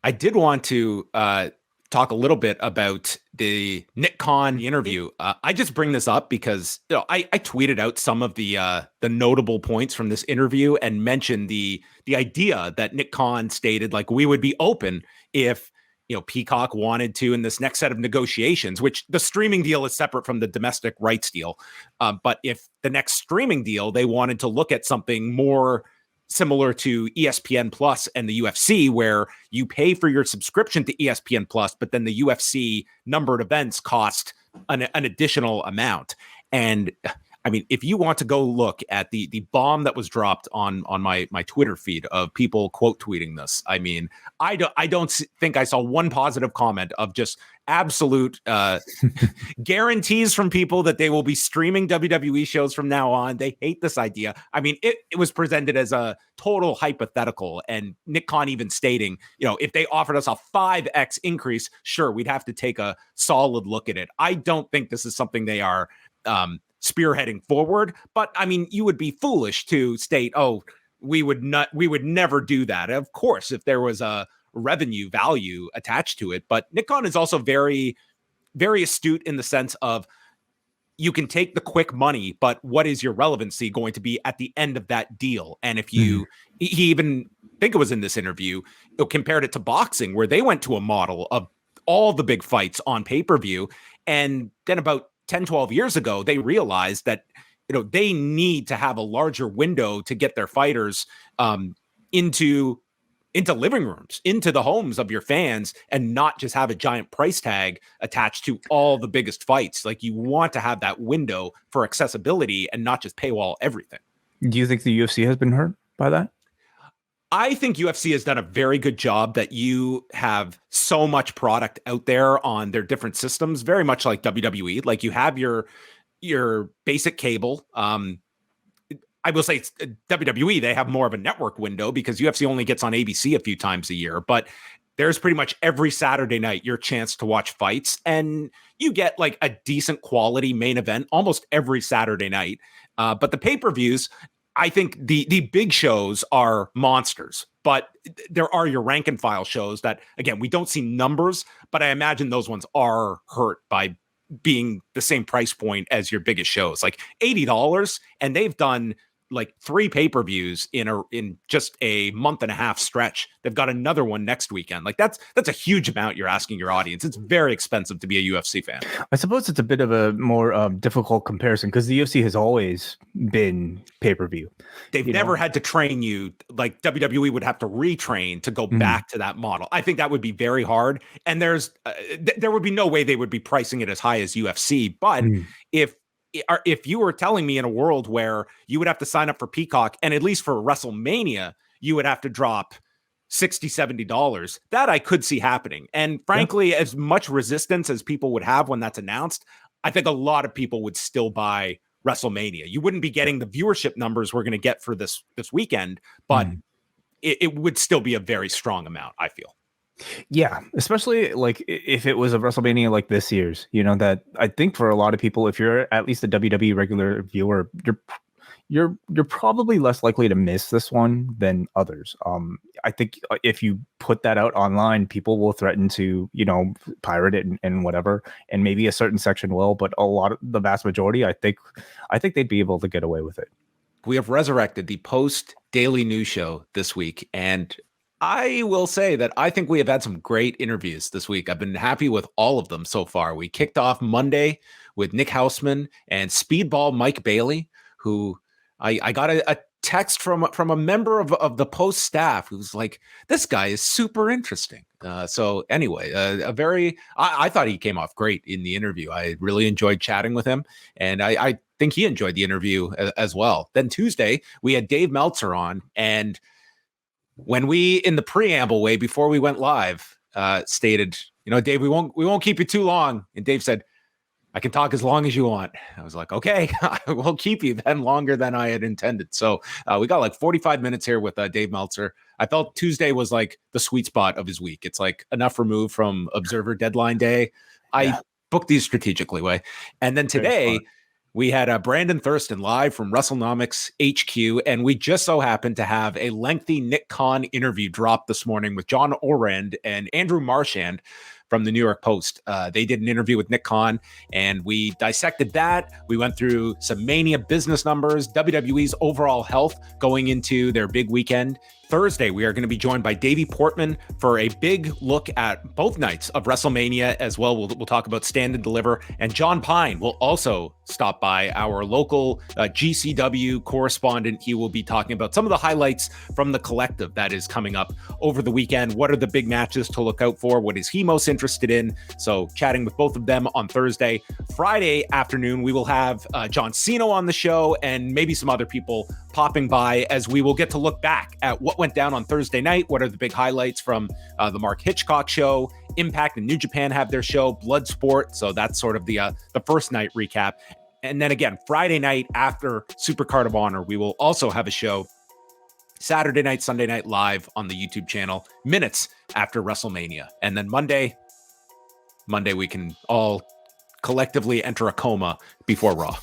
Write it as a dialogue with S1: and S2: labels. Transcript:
S1: I did want to talk a little bit about the Nick Khan interview. I just bring this up because I tweeted out some of the notable points from this interview and mentioned the idea that Nick Khan stated, like, we would be open if Peacock wanted to in this next set of negotiations, which the streaming deal is separate from the domestic rights deal. But if the next streaming deal, they wanted to look at something more similar to ESPN Plus and the UFC, where you pay for your subscription to ESPN Plus, but then the UFC numbered events cost an additional amount. And I mean, if you want to go look at the bomb that was dropped on my Twitter feed of people quote tweeting this, I mean, I don't think I saw one positive comment of just absolute guarantees from people that they will be streaming WWE shows from now on. They hate this idea. I mean, it was presented as a total hypothetical, and Nick Khan even stating, if they offered us a 5x increase, sure, we'd have to take a solid look at it. I don't think this is something they are spearheading forward, but I mean, you would be foolish to state, oh, we would never do that. Of course, if there was a revenue value attached to it, but Nick Khan is also very, very astute in the sense of you can take the quick money, but what is your relevancy going to be at the end of that deal? And if you, he even, I think it was in this interview, compared it to boxing, where they went to a model of all the big fights on pay-per-view, and then about 10, 12 years ago, they realized that, they need to have a larger window to get their fighters into living rooms, into the homes of your fans, and not just have a giant price tag attached to all the biggest fights. Like, you want to have that window for accessibility and not just paywall everything.
S2: Do you think the UFC has been hurt by that?
S1: I think UFC has done a very good job that you have so much product out there on their different systems, very much like WWE. Like, you have your basic cable. I will say WWE, they have more of a network window because UFC only gets on ABC a few times a year, but there's pretty much every Saturday night your chance to watch fights, and you get like a decent quality main event almost every Saturday night. But the pay-per-views, I think the big shows are monsters, but there are your rank and file shows that, again, we don't see numbers, but I imagine those ones are hurt by being the same price point as your biggest shows, like $80, and they've done like 3 pay-per-views in just a month and a half stretch. They've got another one next weekend. Like, that's a huge amount you're asking your audience. It's very expensive to be a UFC fan.
S2: I suppose it's a bit of a more difficult comparison because the UFC has always been pay-per-view.
S1: They've never had to train you like WWE would have to retrain to go back to that model. I think that would be very hard. And there would be no way they would be pricing it as high as UFC. But if you were telling me in a world where you would have to sign up for Peacock, and at least for WrestleMania, you would have to drop $60, $70, that I could see happening. And frankly, as much resistance as people would have when that's announced, I think a lot of people would still buy WrestleMania. You wouldn't be getting the viewership numbers we're going to get for this weekend, but it would still be a very strong amount, I feel.
S2: Yeah, especially like if it was a WrestleMania like this year's, that I think for a lot of people, if you're at least a WWE regular viewer, you're probably less likely to miss this one than others. I think if you put that out online, people will threaten to, pirate it and whatever, and maybe a certain section will, but the vast majority, I think they'd be able to get away with it.
S1: We have resurrected the post Daily News show this week, and I will say that I think we have had some great interviews this week. I've been happy with all of them so far. We kicked off Monday with Nick Houseman and Speedball Mike Bailey, who I got a text from a member of the Post staff who's like, this guy is super interesting. So anyway, I thought he came off great in the interview. I really enjoyed chatting with him, and I think he enjoyed the interview as well. Then Tuesday, we had Dave Meltzer on, and when we, in the preamble way before we went live, stated, Dave, we won't keep you too long. And Dave said, I can talk as long as you want. I was like, okay, I will keep you then longer than I had intended. So we got like 45 minutes here with Dave Meltzer. I felt Tuesday was like the sweet spot of his week. It's like enough removed from Observer deadline day. I booked these strategically way. And then today We had Brandon Thurston live from WrestleNomics HQ, and we just so happened to have a lengthy Nick Khan interview drop this morning with Marchand Ourand and Andrew Marchand from the New York Post. They did an interview with Nick Khan, and we dissected that. We went through some Mania business numbers, WWE's overall health going into their big weekend. Thursday, we are going to be joined by Davey Portman for a big look at both nights of WrestleMania as well. We'll talk about Stand and Deliver. And John Pine will also stop by, our local GCW correspondent. He will be talking about some of the highlights from the collective that is coming up over the weekend. What are the big matches to look out for? What is he most interested in? So chatting with both of them on Thursday. Friday afternoon, we will have John Cena on the show and maybe some other people popping by as we will get to look back at what went down on Thursday night. What are the big highlights from the Mark Hitchcock show? Impact and New Japan have their show, Bloodsport. So that's sort of the first night recap. And then again, Friday night after Supercard of Honor, we will also have a show. Saturday night, Sunday night live on the YouTube channel, minutes after WrestleMania. And then Monday, we can all collectively enter a coma before Raw.